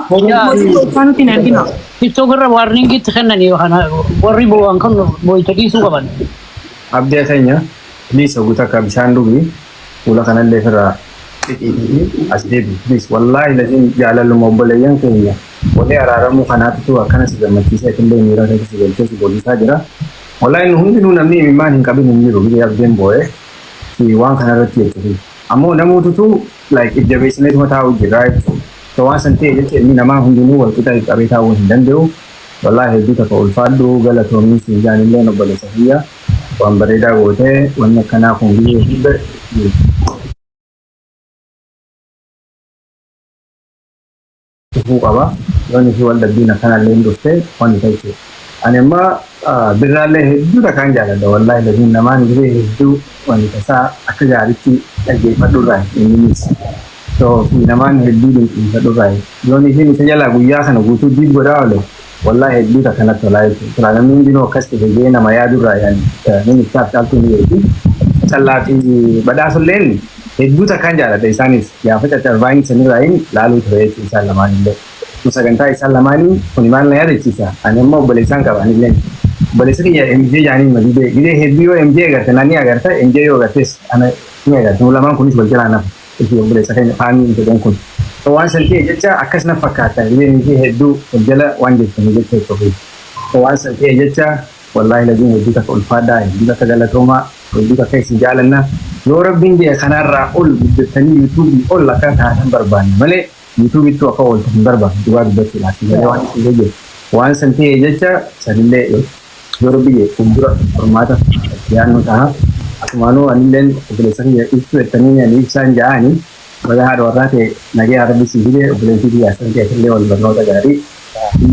كانوا تنادينا TikTok irra warning itti kennanii kana warri bu'an kan boyta dhiisuu qaban. Abdii keenya please oguuta akka bishaan dhugi fuula kanallee irraa as deebi please wallahi lazim jaalaluma obboleeyyan keenya walii araaramuu kanaatitu akkana si gammachiisa illee miira keessa si galchee si boolisaa jira. Wallahi nu hundinuu namni imimmaan hin qabin hin jiru biyya abdiin boo'ee fi waan kanarratti jechuudha. Ammoo namoota like ijjabeessineetuma taa'u jira jechuudha. So waan san ta'e jecha inni namaa hundinuu wal qixa qabee taa'uu hin danda'u. Wallahi hedduu takka ulfaadhu galatoomni si jaanillee obboleessa kiyya waan bareedaa gootee wanni akkanaa kun biyyee hibbe tufuu qaba. Yoonni fi wal dabbiin akkanallee hin dhufte wanni ta'e jechuudha. Ani ammaa birraallee hedduu takkaan jaaladha wallahi lafiin namaan jiree hedduu wanni tasaa akka gaariitti dhaggeeffadhurraa inninis. So fi namaan hedduu dhaggeeffadhurraa yoonni fi isa jalaa guyyaa kana guutuu diid godhaa oole wallahi hedduu takkanatti tolaa jechuudha. Tura namni hundinuu akkas ta'e nama yaadurraa yaani inni isaaf caaltuu ni beeku. Callaa fi badhaasulleen hedduu takkaan jaaladha isaanis gaafa caccarbaa hin sanirraa hin laaluu ture jechuudha isaan lamaan illee. Sagantaa isaan lamaanii kun maal na yaadachiisa. Ani immoo obboleessaan qaba anillee. Obboleessa kiyya MJ jaaniin madidee gidee hedduu yoo MJ agarte naanni agarta MJ yoo agartes ana ni agarta. Nu lamaan kunis wal jalaa nafa. Ifi obboleessa keenya faamii jedhan kun. So waan san ta'e jecha akkas na fakkaata. Gidee MJ hedduu wal jala waan jettanii jecha jechuudha. So waan san ta'e jecha wallahi lazim hedduu takka ulfaadhaa hedduu takka galatoomaa hedduu takka isin jaalanna. Yoo rabbiin jee kanarraa ol guddatanii yuutuubii ol akka taatan barbaanne malee YouTube itu apa orang terbarba juga dibaca lah sehingga orang itu je orang santai je sadile Europe je kumbura permata yang nutah aku manu anilen boleh saya itu tani ni san jani pada hari orang te nagi hari bisi je boleh jadi asal dia level bernota dari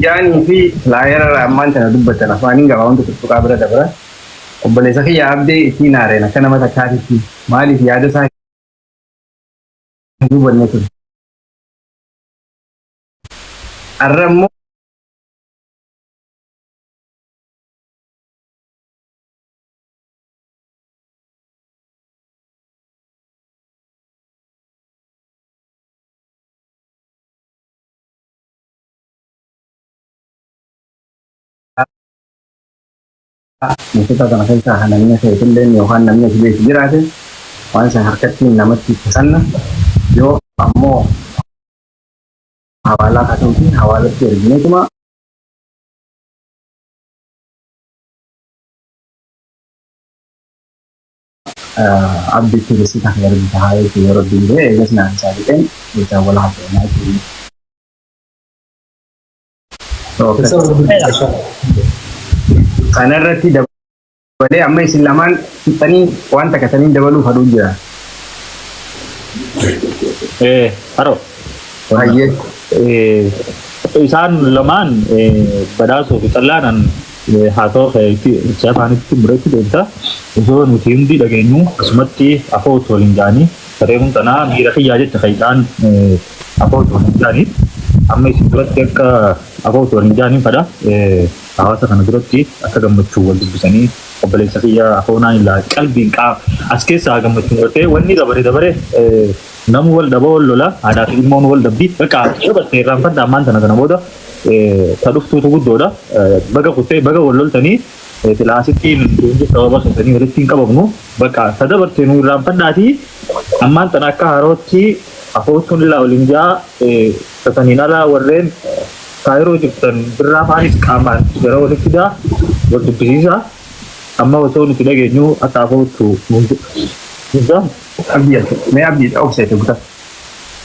yani fi layar aman tanah dubat tanah fani enggak kawan tu tukar berada berada boleh saya update itu nare nak kena mata cari itu mali ada saya itu buatnya tu Arramo mesti tak nak saya namanya saya itu dan Yohan namanya juga sejarah tu. Orang saya harkat ni nama tu sana. Yo amo hawala kata mungkin hawala ini cuma update tu sih tak ada bahaya itu orang dulu ya senang cari kan bisa wala hasilnya itu. So karena tidak boleh amai silaman kita ni wan tak kata ni dabalu haruja. Haro. Ayat. Isaan lamaan badhaasoo fi xallaadhaan haa ta'u si'a afaanitti biratti deemta osoo nuti hundi dhageenyu akkasumatti afoo otoo hin jaanii saree kun tanaa miira kiyyaa jette fayyidaan afoo otoo hin jaanii amma isin biratti akka afoo otoo hin jaanii fadha hawaasa kana biratti akka gammachuu wal dubbisanii obboleessa kiyyaa afoonaan illaa qalbiin as keessaa gammachuun godhee wanni dabare namu wal daba wal lola ada ilmoon wal dabbi baka shabatte irraanfadda ammaan tana kana booda ta dhuftuutu guddoodha baga kuttee baga wal loltanii silaasittiin duunji sababa sasanii walitti hin qabamnu baka ta dabartee nu irraanfaddaati ammaan tana akka harootti afootuun illaa waliin jaa sasaniin alaa warreen kaayiroo jirtan birraa faanis qaamaan gara walitti daa wal dubbisiisa amma osoo nuti dhageenyu akka afootu Abdiat, मैं abdi offset bukan.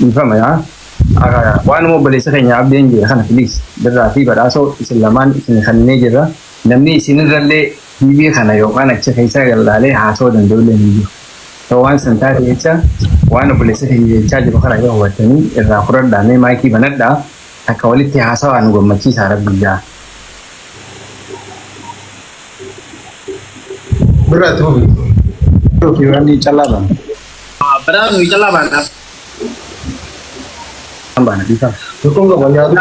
Infam ya. Wan mau beli sekenya abdi yang kan please. Berarti pada so islaman isin khanne jira. Namni isin ralle TV khana yo kan accha kaisa gallale haso dan dole ni. To wan santa ya wan beli sekenya charge bakara yo watani irra kurar da ne maki banadda akawali ti haso an gommaci sarab bija. Berat hobi. To kiwani chalaban. Padahal itu jalan mana? Tambah bisa. Betul nggak banyak tu?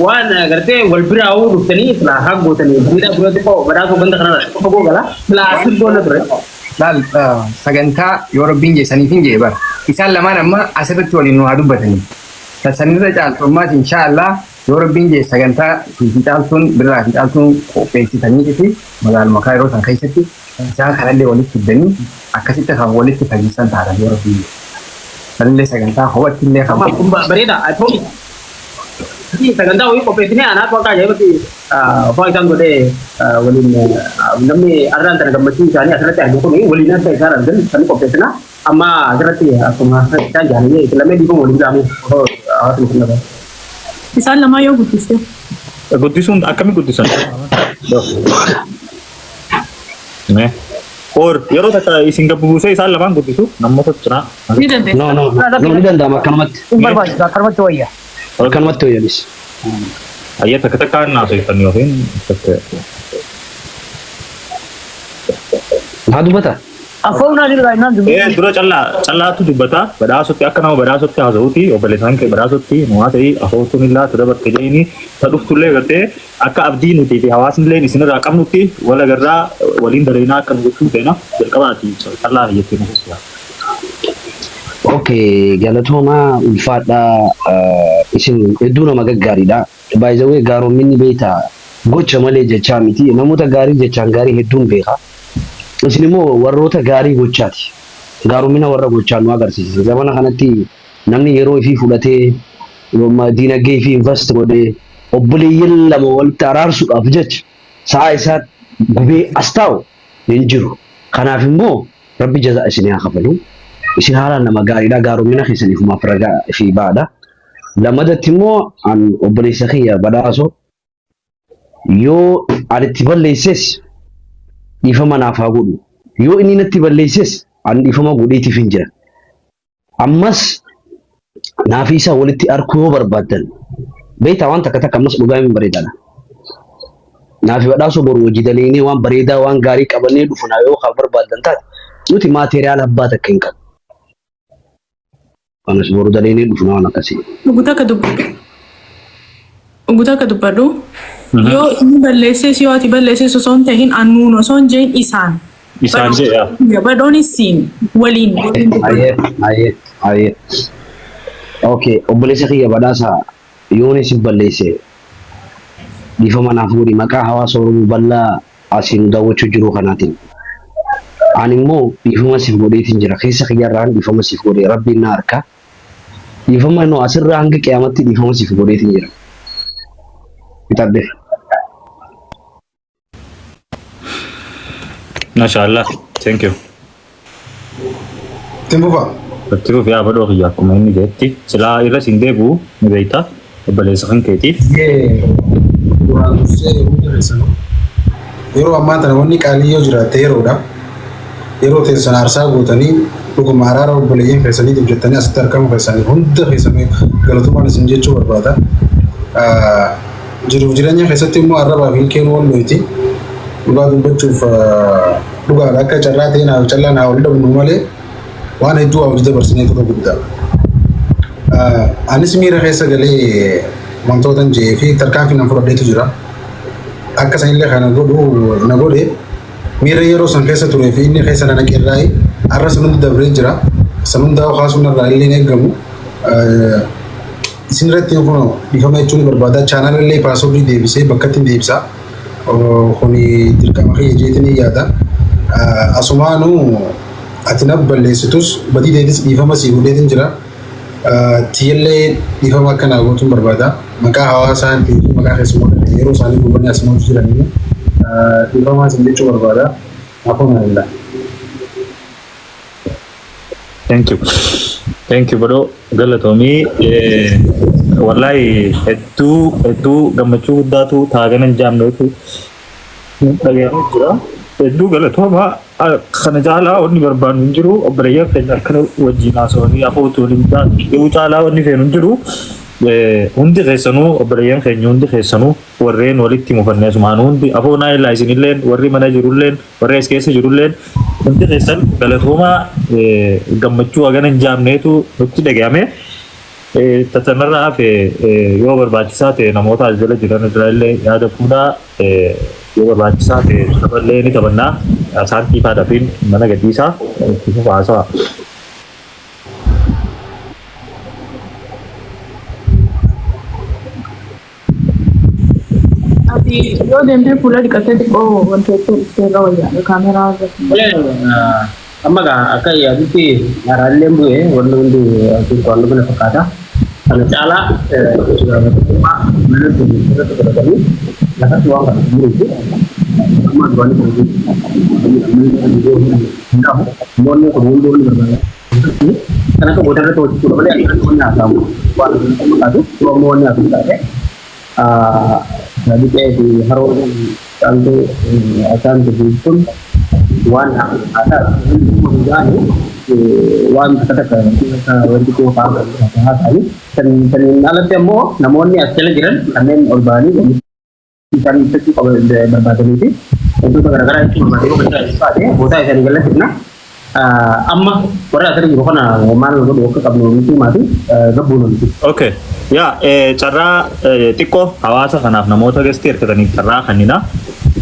Wan agarnya walbira awal rutani setelah hak botani bira berarti kok padahal kau bentak kerana kau kau galah belasir bola tu. Dal saganta Europe binje sani finje bar. Isal lama nama asal tu alinu adu batani. tasanirra caaltummaas inshaallah yoo rabbiin jee sagantaa fi caaltuun biraa fi caaltuun qopheessitaniiti magaaluma kaa yeroo san keessatti isaan kanallee walitti fiddanii akkasitti kan walitti fageessan taatan yoo rabbiin sanillee sagantaa hawwatti illee kan bareeda atomi sagantaa wayii qopheessinee anaaf akka ajaa'ibatti faa isaan godhee waliin namni arraan tana gammachuu isaanii asirratti argu kun waliin adda isaan argan sanii qopheessina amma asirratti akkuma isaan jaalanii lamee dhiifamu waliin jaamu hawaasni kun nama. Isaan lamaa yoo guddiste. Guddisuun akkamiin guddisan? Or yeroo takka isin gabbuusee isaan lamaan guddisu namoota cinaa. Ni dandeessa. No, ni danda'ama akkanumatti. Barbaachisa akkanumatti wayya. Akkanumatti wayyanis. Ayyaa takka takkaan naasoo yookiin Haa dubbata. Afaan naani biraa inaan dubbatu. dura callaatu dubbata badhaasotti akka nama badhaasotti haasa'uuti obboleessaan kee badhaasotti nuwaa ta'ii afootuun illaa tura batte jeeni ta dhuftullee gartee akka abdii nuti fi hawaasni illee isinirraa qabnutti wal agarraa waliin dareenaa akka nu gochuu feena jalqabaati callaa jettee nu fuusisaa. Okay, galatoomaa ulfaadhaa isin hedduu nama gaggaariidha. Baay'ee gaaromminni beektaa gocha malee jechaa miti. Namoota gaarii jechaan gaarii hedduun beeka. Isin immoo warroota gaarii gochaati. Gaarommina warra gochaa nu agarsiisa. Zamana kanatti namni yeroo ifii fudhatee diinagdee ifii invest godhee obboleeyyan lama walitti araarsuudhaaf jecha sa'a isaatti gubee as taa'u hin jiru. Kanaaf immoo rabbi jazaa isin haa kafalu. Isin haalaan nama gaariidha. Gaaromina keessaniif maaf ragaa fi baadha. Lamadatti immoo an obboleessa kiyya badhaasoo yoo ani itti balleesses dhiifama naaf haa godhu. Yoo inni natti balleesses an dhiifama godheetiif hin jira. Ammas naaf isa walitti arkuu yoo barbaaddan beektaa waan takka takka ammas dhugaa hin bareedadha. Naaf badhaasoo boru hojii daleenee waan bareedaa waan gaarii qabannee dhufna yoo kan barbaaddan taate nuti maateriyaal abbaa takka hin qabu. Anas boru daleenee dhufna waan akkasii. Dhuguta akka dubbadhu. Yoo inni balleesses yoo ati balleesses osoo hin ta'in annuun osoo hin jeen isaan. Isaan jedha. Badhoon isiin waliin. Aye. Okay, obboleessa kiyya badhaasaa yoon isin balleesse dhiifama naaf godhi maqaa hawaasa Oromoo bal'aa asiin daawwachuu jiru kanaatiin. Ani immoo dhiifama siif godheetiin jira. Keessa kiyyarraan dhiifama siif godhee rabbiin na harka. Dhiifama innoo asirraa hanga qiyamatti dhiifama siif godheetiin jira. Bitabbe. Mashallah. Thank you. Timbufa. Bakki fi abadoo kiyya akkuma inni jetti silaa irra siin deebi'u ni beektaa obboleessa kan keetiif. Duraan dursee hundi keessanuu yeroo ammaa tana wanni qaaliyyoo jiraatte yeroodha. Yeroo teessan aarsaa gootanii dhuguma araara obboleeyyan keessaniitiif jettanii asitti argamu keessanii hunda keessanii galatumaan isin jechuu barbaada. Jiruuf jireenya keessatti immoo arrabaa fi ilkeen wal loyti dhugaa dubbachuuf dhugaadha akka carraa ta'e naaf callaan haa wal dhabnu malee waan hedduu haa hojii dabarsinee tokko guddaa. Anis miira keessa galee wantootan jee fi tarkaanfii nan fudhadheetu jira. Akka sanillee kana godhu na godhe miira yeroo san keessa turee fi inni keessa na naqeerraayi arra sanutti dabree jira. Sanundaa kaasuun irraa illee eeggamu. Isin irratti kun dhiifama jechuun barbaada. Chaanal illee paaswordii deebisee bakka ittiin deebisaa. Kuni dirqama kiyya jeetiin yaada. Asumaanu ati na balleessitus badii deetis dhiifama sii godheetiin jira. Tiillee dhiifama akkanaa gootuun barbaada. Maqaa hawaasaa maqaa keessummaa yeroo isaanii gurguranii asuma jiranii dhiifama isin jechuu barbaada. Afaan Allah. Thank you bro. Galatoomii wallahi hedduu gammachuu guddaatu taagana hin jaamneetu dhaga'amee jira. Hedduu galatooma kana caalaa wanni barbaannu hin jiru obboleeyyan keenya akkana wajjin haasawanii afootu waliin ta'uu caalaa wanni feenu hin jiru. Hundi keessanuu obboleeyyan keenya hundi keessanuu warreen walitti mufannee asumaan hundi afoo naa illaa isinilleen warri mana jirulleen warri as keessa jirulleen hundi keessan galatooma gammachuu hagana hin jaamneetu nutti dhaga'ame. Tatanarraa hafe yoo barbaachisaa ta'e namoota as jala jiran irraallee yaada fuudhaa yoo barbaachisaa ta'e taphallee ni taphannaa isaan tiifaadhaafiin mana gadhiisaa itti fufaa haasawaa. yoo deemtee fuula dhiqattee xiqqoo wantoota isteerra wayyaa kaameraa irratti. Amma akka yaaditti haraallee bu'ee wanni hundi waan kana fakkaata. Kana caalaa lafatti waan kana jiruufi amma duraan moonni kun hundi waliin barbaada. Kana akka booda irratti hojjechuudha malee akka moonni haasa'amu waan kana fakkaatu yoo moonni haasa'u taate jadi kayak harus tentu akan begitu wan ada kemudian wan katakan untuk apa ini dan alat tempo namun ni asal jiran kami urbani kita itu kalau berbadan itu untuk gara-gara itu berbadan itu kita ada buat saya tinggal di sana amma orang asal juga kan mana lu ke kamu itu mati gebulun itu. Okay. Ya, cara tiko hawaasa kanaaf namoota gestii hirkatanii carraa kannina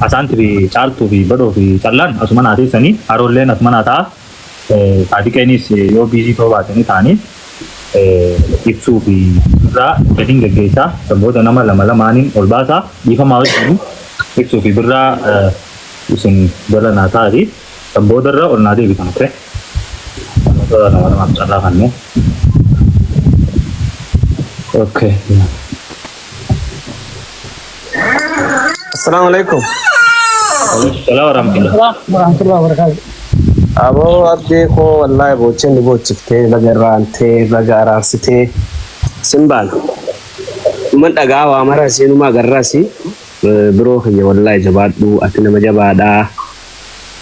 asaan tibi caaltuu fi badoo fi callaan asuma naateessanii haroolleen asuma naataa saadiqeenis yoo biizii ta'uu baatanii ta'anii ibsuu fi birraa gadiin geggeessaa saboota nama lamaaniin ol baasaa dhiifamaa wajjin ibsuu fi birraa isin gola naataati saboota irra ol naatee bitan ture namoota lamaaf carraa kanneen. Okay. Assalamualaikum. Waalaikumsalam warahmatullahi wabarakatuh. Abo abdi ko wallahi bocen bocifte bagarante bagaransite simbal. Man dagawa mara sinu ma garrasi biro khanya wallahi jabadu atina majabada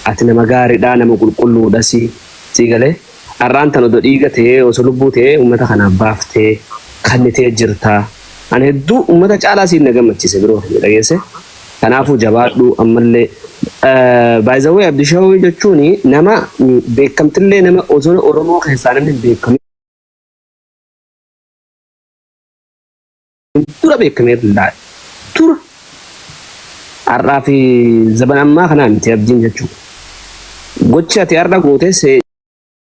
atina magari da na kulkullu dasi sigale arranta no dodigate osolubute ummata kana bafte kannite jirta an heddu ummata caala siin nagamachise biro dhageesse kanaafu jabaadhu ammallee by the way abdishawi jechuuni nama beekamtillee nama osoo oromoo keessaa namni beekamu tura beekamee dilaa tura arraa fi zaman ammaa kanaa miti abdiin jechuudha gochi ati arra goote